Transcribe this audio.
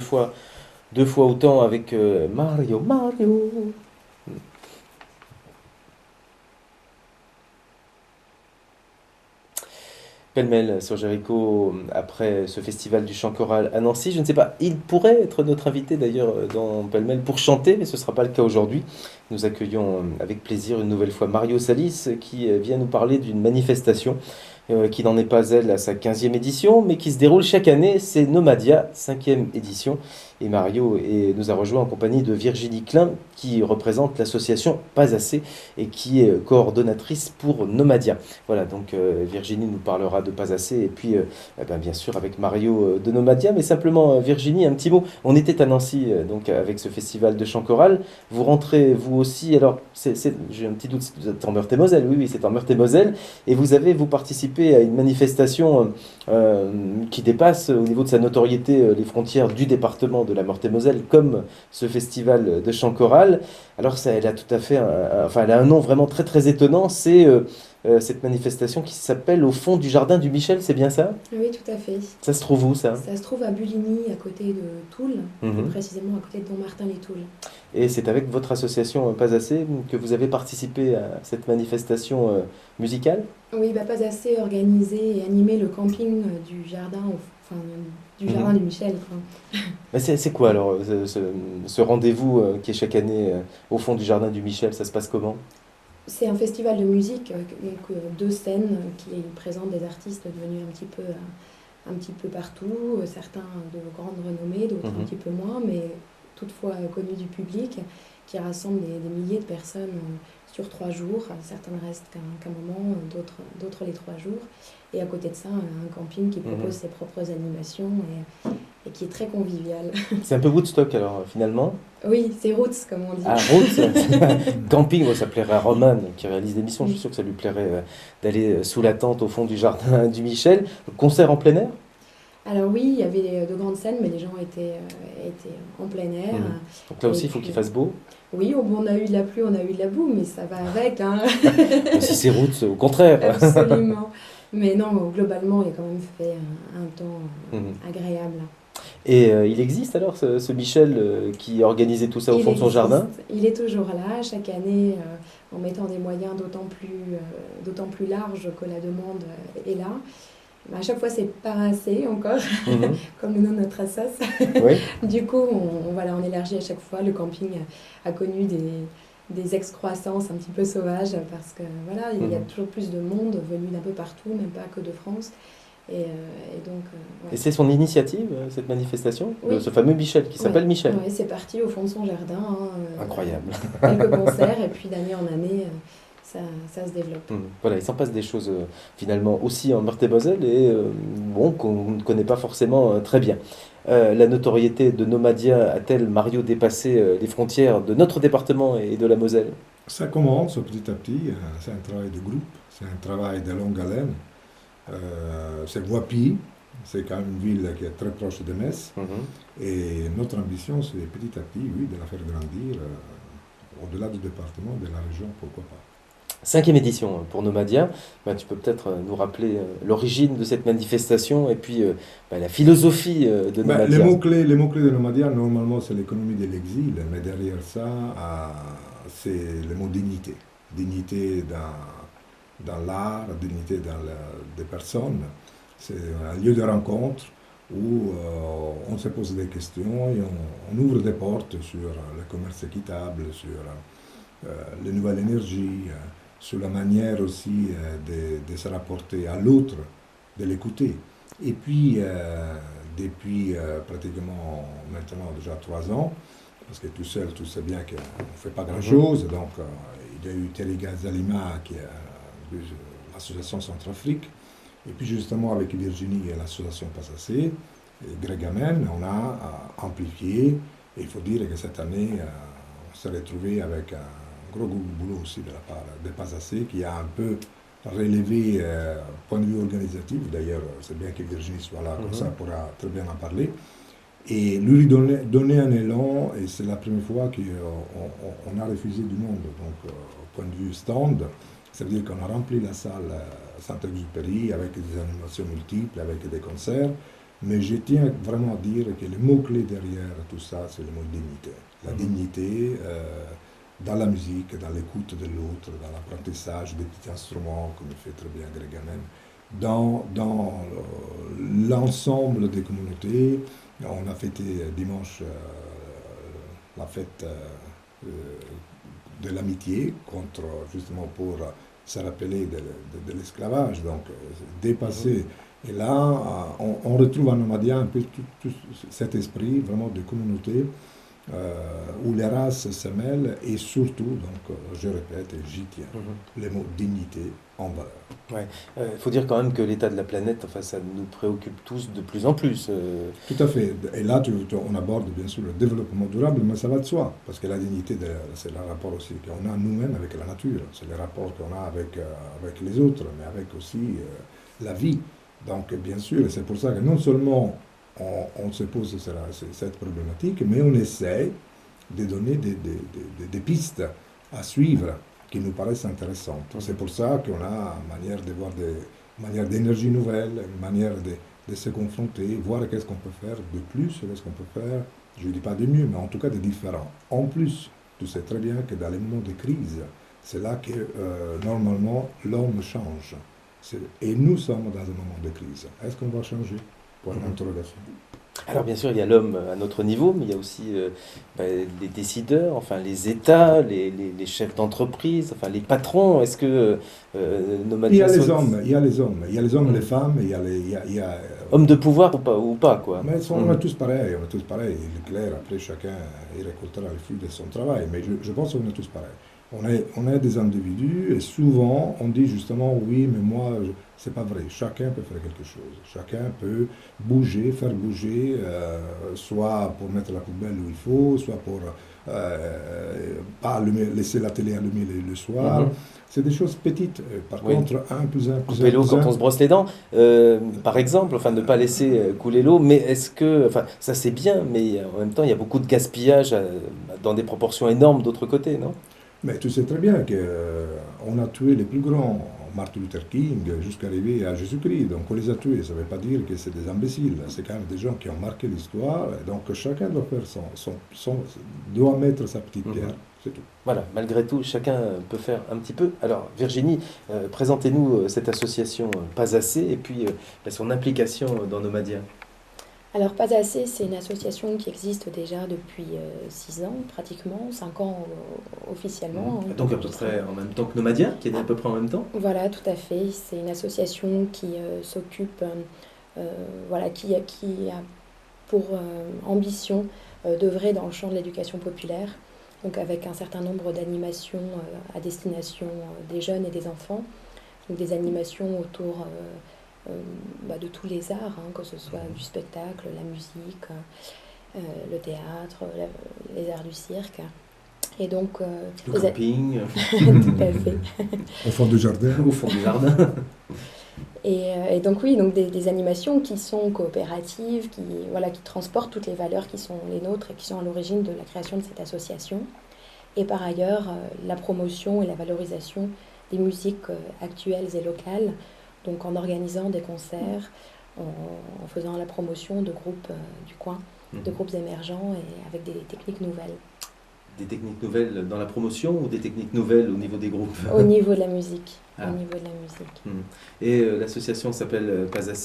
fois, deux fois autant avec Mario, Mario. Pêle-mêle sur Jéricho après ce festival du chant choral à Nancy. Je ne sais pas, il pourrait être notre invité d'ailleurs dans Pêle-mêle pour chanter, mais ce ne sera pas le cas aujourd'hui. Nous accueillons avec plaisir une nouvelle fois Mario Salis qui vient nous parler d'une manifestation qui n'en est pas elle à sa 15e édition, mais qui se déroule chaque année. C'est Nomadia, 5e édition. Et Mario nous a rejoint en compagnie de Virginie Klein, qui représente l'association Pas Assez et qui est coordonnatrice pour Nomadia. Voilà, donc Virginie nous parlera de Pas Assez et puis bien sûr avec Mario de Nomadia. Mais simplement, Virginie, un petit mot. On était à Nancy donc avec ce festival de chant choral. Vous rentrez vous aussi, alors j'ai un petit doute, vous êtes en Meurthe-et-Moselle, oui, c'est en Meurthe-et-Moselle. Et vous participez à une manifestation qui dépasse au niveau de sa notoriété les frontières du département de la Meurthe-et-Moselle, comme ce festival de chant choral. Alors ça, elle a tout à fait, enfin elle a un nom vraiment très très étonnant. C'est cette manifestation qui s'appelle Au fond du jardin du Michel, c'est bien ça? Oui, tout à fait. Ça se trouve où ça? Ça se trouve à Buligny, à côté de Toul, plus Mhm. précisément à côté de Dommartin-les-Toules. Et c'est avec votre association Pas Assez que vous avez participé à cette manifestation musicale? Oui, pas assez organisé et animé le camping du jardin, enfin du jardin Mhm. du Michel, quoi. Mais c'est quoi alors ce rendez-vous qui est chaque année au fond du jardin du Michel, ça se passe comment? C'est un festival de musique, donc deux scènes qui présentent des artistes venus un petit peu partout, certains de grande renommée, d'autres un Mhm. petit peu moins, mais toutefois connus du public, qui rassemblent des milliers de personnes sur 3 jours. Certains ne restent qu'un moment, d'autres les 3 jours. Et à côté de ça, un camping qui propose Mhm. ses propres animations et qui est très convivial. C'est un peu Woodstock alors finalement. Oui, c'est roots, comme on dit. Ah, route, camping, ça plairait à Roman qui réalise des missions. Je suis sûr que ça lui plairait d'aller sous la tente au fond du jardin du Michel. Concert en plein air? Alors oui, il y avait de grandes scènes, mais les gens étaient en plein air. Mhm. Donc là Et aussi, il faut qu'il puis, fasse beau. oui, on a eu de la pluie, on a eu de la boue, mais ça va avec, hein. Si c'est route, au contraire. Absolument. Mais non, globalement, il a quand même fait un temps Mhm. agréable. Et il existe alors ce Michel qui organisait tout ça au Il fond de son jardin? existe, il est toujours là, chaque année, en mettant des moyens d'autant plus larges que la demande est là. À chaque fois, c'est pas assez encore, Mhm. comme nous, notre assoce. Oui. Du coup, voilà, on élargit à chaque fois. Le camping a connu des excroissances un petit peu sauvages parce que voilà, il y a Mhm. toujours plus de monde venu d'un peu partout, même pas que de France. Et donc, Et ouais. c'est son initiative, cette manifestation, Oui, ce fameux Michel qui s'appelle ouais, Michel. ouais, c'est parti au fond de son jardin, hein, Incroyable. quelques concerts, et puis d'année en année, ça se développe. Voilà, il s'en passe des choses finalement aussi en Meurthe-et-Moselle et bon, qu'on ne connaît pas forcément très bien. La notoriété de Nomadia a-t-elle, Mario, dépassé les frontières de notre département et de la Moselle? Ça commence petit à petit, c'est un travail de groupe, c'est un travail de longue haleine. C'est Voipy, c'est quand même une ville qui est très proche de Metz. Mhm. Et notre ambition, c'est petit à petit, oui, de la faire grandir au-delà du département, de la région, pourquoi pas. 5e édition pour Nomadia. Tu peux peut-être nous rappeler l'origine de cette manifestation et puis la philosophie de Ben, Nomadia. les mots-clés de Nomadia, normalement, c'est l'économie de l'exil, mais derrière ça, c'est le mot dignité. Dignité dans l'art, dignité des personnes. C'est un lieu de rencontre où on se pose des questions et on ouvre des portes sur le commerce équitable, sur les nouvelles énergies, sur la manière aussi de se rapporter à l'autre, de l'écouter. Et puis, depuis pratiquement maintenant déjà 3 ans, parce que tout seul, tout sait bien qu'on ne fait pas Mhm. grand-chose, donc il y a eu Terry Gazalima qui est l'association Centrafrique, et puis justement avec Virginie et l'association Passassé, et Greg Amen, on a amplifié, et il faut dire que cette année, on s'est retrouvé avec un gros boulot aussi de la part de Passassé, qui a un peu relevé point de vue organisatif. D'ailleurs, c'est bien que Virginie soit là, comme ça Mhm. elle pourra très bien en parler. Et lui donner un élan, et c'est la première fois qu'on a refusé du monde. Donc, au point de vue stand, ça veut dire qu'on a rempli la salle Saint-Exupéry avec des animations multiples, avec des concerts, Mais je tiens vraiment à dire que le mot-clé derrière tout ça, c'est le mot dignité. La dignité dans la musique, dans l'écoute de l'autre, dans l'apprentissage des petits instruments, comme le fait très bien Greg Amen, dans l'ensemble des communautés. On a fêté dimanche la fête de l'amitié, contre, justement pour se rappeler de l'esclavage, donc dépasser. Et là, on retrouve en Nomadia un peu tout cet esprit vraiment de communauté où les races se mêlent et surtout, donc je répète et j'y tiens, les mots dignité en valeur. Ouais. Faut dire quand même que l'état de la planète, enfin, ça nous préoccupe tous de plus en plus. Tout à fait. Et là, on aborde bien sûr le développement durable, mais ça va de soi, parce que la dignité, c'est le rapport aussi qu'on a nous-mêmes avec la nature, c'est le rapport qu'on a avec les autres, mais avec aussi la vie. Donc, bien sûr, c'est pour ça que non seulement on se pose cette problématique, mais on essaie de donner des pistes à suivre qui nous paraissent intéressantes. C'est pour ça qu'on a une manière de voir des manières d'énergie nouvelle, une manière de se confronter, voir qu'est-ce qu'on peut faire de plus, qu'est-ce qu'on peut faire, je ne dis pas de mieux, mais en tout cas de différent. En plus, tu sais très bien que dans les moments de crise, c'est là que normalement l'homme change. Et nous sommes dans un moment de crise. Est-ce qu'on va changer? Point d'interrogation. Alors bien sûr, il y a l'homme à notre niveau, mais il y a aussi les décideurs, enfin les États, les chefs d'entreprise, enfin les patrons. Est-ce que il y a les hommes, il y a les hommes, il y a les hommes, les femmes, il y a hommes de pouvoir ou pas quoi. Mais on est tous pareils, on est tous pareils. Il est clair, après chacun il récoltera le fruit de son travail, mais je pense qu'on est tous pareils. On est des individus et souvent on dit justement oui, mais moi, c'est pas vrai. Chacun peut faire quelque chose. Chacun peut bouger, faire bouger, soit pour mettre la poubelle où il faut, soit pour pas laisser la télé allumée le soir. C'est des choses petites. Par contre, un plus un. Couper l'eau quand on se brosse les dents, par exemple, enfin ne pas laisser couler l'eau. Mais est-ce que, enfin ça c'est bien, mais en même temps il y a beaucoup de gaspillage dans des proportions énormes d'autre côté, non? Mais tu sais très bien qu'on a tué les plus grands, Martin Luther King, jusqu'à arriver à Jésus-Christ. Donc on les a tués, ça ne veut pas dire que c'est des imbéciles. C'est quand même des gens qui ont marqué l'histoire. Donc chacun doit faire doit mettre sa petite pierre. C'est tout. Voilà, malgré tout, chacun peut faire un petit peu. Alors Virginie, présentez-nous cette association Pas Assez et puis son implication dans Nomadia. Alors Pas Assez, c'est une association qui existe déjà depuis 6 ans, pratiquement, 5 ans officiellement. Donc à peu près en même temps que Nomadia, qui est né à peu près en même temps? Voilà, tout à fait. C'est une association qui s'occupe, voilà, qui a pour ambition d'œuvrer dans le champ de l'éducation populaire, donc avec un certain nombre d'animations à destination des jeunes et des enfants, donc des animations autour de tous les arts, que ce soit du spectacle, la musique, le théâtre, les arts du cirque. Et donc, le camping. Tout à fait. Au fond du jardin. Au fond du jardin. Et donc oui, donc des animations qui sont coopératives, qui transportent toutes les valeurs qui sont les nôtres et qui sont à l'origine de la création de cette association. Et par ailleurs, la promotion et la valorisation des musiques actuelles et locales, donc en organisant des concerts, en faisant la promotion de groupes du coin, de groupes émergents et avec des techniques nouvelles. Des techniques nouvelles dans la promotion ou des techniques nouvelles au niveau des groupes? Au niveau de la musique. Ah. Au niveau de la musique. Et l'association s'appelle Pas Assez.